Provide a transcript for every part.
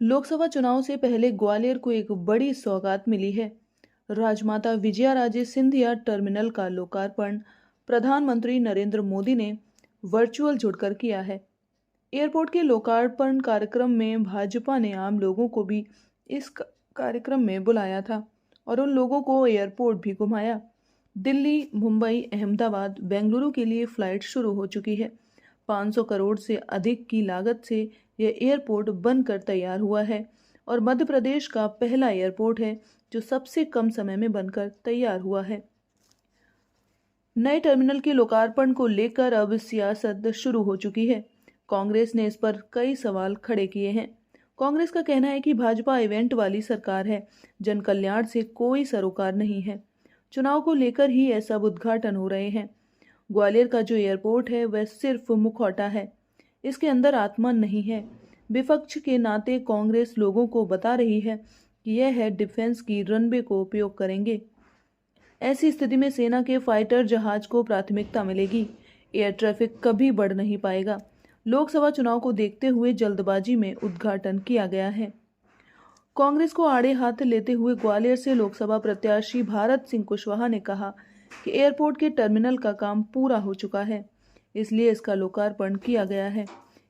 लोकसभा चुनाव से पहले ग्वालियर को एक बड़ी सौगात मिली है। राजमाता विजयाराजे सिंधिया टर्मिनल का लोकार्पण प्रधानमंत्री नरेंद्र मोदी ने वर्चुअल जुड़कर किया है। एयरपोर्ट के लोकार्पण कार्यक्रम में भाजपा ने आम लोगों को भी इस कार्यक्रम में बुलाया था और उन लोगों को एयरपोर्ट भी घुमाया। दिल्ली, मुंबई, अहमदाबाद, बेंगलुरु के लिए फ्लाइट शुरू हो चुकी है। 500 करोड़ से अधिक की लागत से यह एयरपोर्ट बनकर तैयार हुआ है और मध्य प्रदेश का पहला एयरपोर्ट है जो सबसे कम समय में बनकर तैयार हुआ है। नए टर्मिनल के लोकार्पण को लेकर अब सियासत शुरू हो चुकी है। कांग्रेस ने इस पर कई सवाल खड़े किए हैं। कांग्रेस का कहना है कि भाजपा इवेंट वाली सरकार है, जन कल्याण से कोई सरोकार नहीं है। चुनाव को लेकर ही ये सब उद्घाटन हो रहे हैं। ग्वालियर का जो एयरपोर्ट है वह सिर्फ मुखौटा है, इसके अंदर आत्मा नहीं है। विपक्ष के नाते कांग्रेस लोगों को बता रही है कि यह है डिफेंस की रनवे को उपयोग करेंगे। ऐसी स्थिति में सेना के फाइटर जहाज को प्राथमिकता मिलेगी। एयर ट्रैफिक कभी बढ़ नहीं पाएगा। लोकसभा चुनाव को देखते हुए जल्दबाजी में उद्घाटन किया गया है। कांग्रेस को आड़े हाथ लेते हुए ग्वालियर से लोकसभा प्रत्याशी भारत सिंह कुशवाहा ने कहा कि एयरपोर्ट के टर्मिनल का काम पूरा हो चुका है, इसलिए इसका लोकार्पण किया गया है।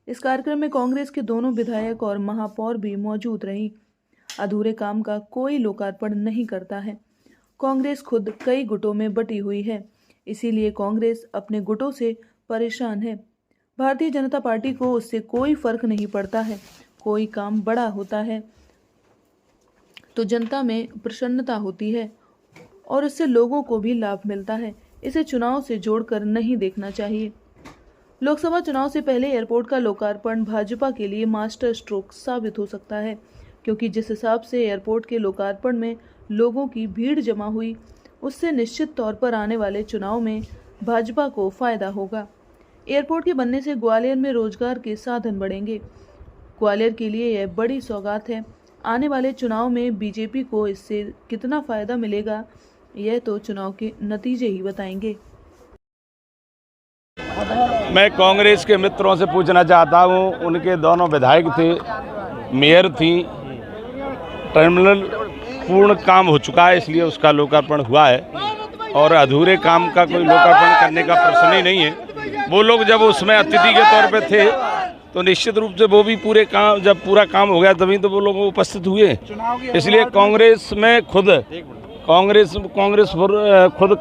इस कार्यक्रम में कांग्रेस के दोनों विधायक और महापौर भी मौजूद रही। अधूरे काम का कोई लोकार्पण नहीं करता है। कांग्रेस खुद कई गुटों में बटी हुई है, इसीलिए कांग्रेस अपने गुटों से परेशान है। भारतीय जनता पार्टी को उससे कोई फर्क नहीं पड़ता है। कोई काम बड़ा होता है तो जनता में प्रसन्नता होती है और इससे लोगों को भी लाभ मिलता है। इसे चुनाव से जोड़कर नहीं देखना चाहिए। लोकसभा चुनाव से पहले एयरपोर्ट का लोकार्पण भाजपा के लिए मास्टर स्ट्रोक साबित हो सकता है, क्योंकि जिस हिसाब से एयरपोर्ट के लोकार्पण में लोगों की भीड़ जमा हुई, उससे निश्चित तौर पर आने वाले चुनाव में भाजपा को फायदा होगा। एयरपोर्ट के बनने से ग्वालियर में रोजगार के साधन बढ़ेंगे। ग्वालियर के लिए यह बड़ी सौगात है। आने वाले चुनाव में बीजेपी को इससे कितना फायदा मिलेगा, यह तो चुनाव के नतीजे ही बताएंगे। मैं कांग्रेस के मित्रों से पूछना चाहता हूं, उनके दोनों विधायक थे, मेयर थी, टर्मिनल पूर्ण काम हो चुका है, इसलिए उसका लोकार्पण हुआ है और अधूरे काम का कोई लोकार्पण करने का प्रश्न ही नहीं है। वो लोग जब उसमें अतिथि के तौर पे थे तो निश्चित रूप से वो भी जब पूरा काम हो गया तभी तो वो लोग उपस्थित हुए। इसलिए कांग्रेस में खुद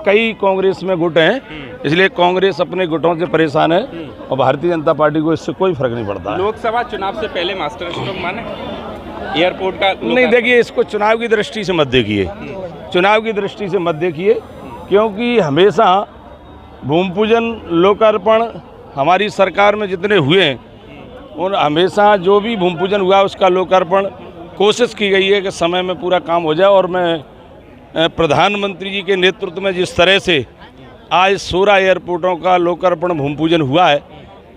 कई कांग्रेस में गुट हैं, इसलिए कांग्रेस अपने गुटों से परेशान है और भारतीय जनता पार्टी को इससे कोई फर्क नहीं पड़ता है। लोकसभा चुनाव से पहले मास्टर स्ट्रोक माने एयरपोर्ट का नहीं, देखिए इसको चुनाव की दृष्टि से मत देखिए, चुनाव की दृष्टि से मत देखिए, क्योंकि हमेशा भूमि पूजन लोकार्पण हमारी सरकार में जितने हुए हैं और हमेशा जो भी भूमि पूजन हुआ उसका लोकार्पण कोशिश की गई है कि समय में पूरा काम हो जाए। और मैं प्रधानमंत्री जी के नेतृत्व में जिस तरह से आज 16 एयरपोर्टों का लोकार्पण भूमि पूजन हुआ है,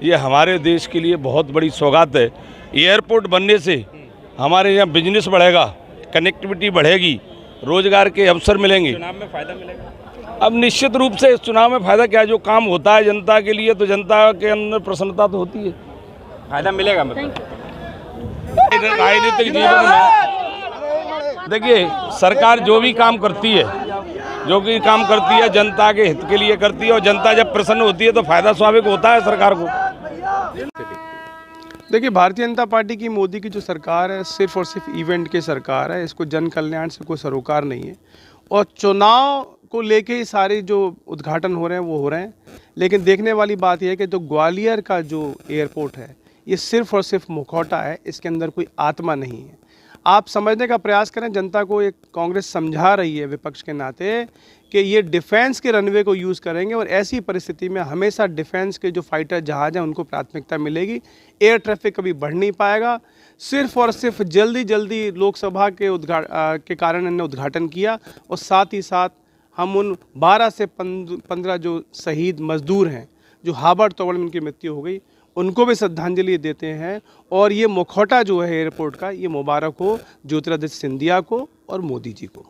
ये हमारे देश के लिए बहुत बड़ी सौगात है। एयरपोर्ट बनने से हमारे यहाँ बिजनेस बढ़ेगा, कनेक्टिविटी बढ़ेगी, रोजगार के अवसर मिलेंगे। चुनाव में फायदा मिलेगा। अब निश्चित रूप से इस चुनाव में फायदा क्या, जो काम होता है जनता के लिए तो जनता के अंदर प्रसन्नता तो होती है, फायदा मिलेगा। मतलब राजनीतिक जीवन में देखिए सरकार जो भी काम करती है जनता के हित के लिए करती है और जनता जब प्रसन्न होती है तो फायदा स्वाभाविक होता है सरकार को। देखिए भारतीय जनता पार्टी की मोदी की जो सरकार है सिर्फ और सिर्फ इवेंट की सरकार है, इसको जन कल्याण से कोई सरोकार नहीं है और चुनाव को लेके ही सारे जो उद्घाटन हो रहे हैं वो हो रहे हैं। लेकिन देखने वाली बात यह है कि जो ग्वालियर का जो एयरपोर्ट है ये सिर्फ और सिर्फ मुखौटा है, इसके अंदर कोई आत्मा नहीं है। आप समझने का प्रयास करें, जनता को एक कांग्रेस समझा रही है विपक्ष के नाते कि ये डिफेंस के रनवे को यूज़ करेंगे और ऐसी परिस्थिति में हमेशा डिफेंस के जो फाइटर जहाज़ हैं उनको प्राथमिकता मिलेगी। एयर ट्रैफिक कभी बढ़ नहीं पाएगा। सिर्फ और सिर्फ जल्दी लोकसभा के कारण इन्होंने उद्घाटन किया और साथ ही साथ हम उन 12 से 15 जो शहीद मजदूर हैं जो हाबड़ तोबड़ में उनकी मृत्यु हो गई, उनको भी श्रद्धांजलि देते हैं। और ये मुखौटा जो है एयरपोर्ट का, ये मुबारक हो ज्योतिरादित्य सिंधिया को और मोदी जी को।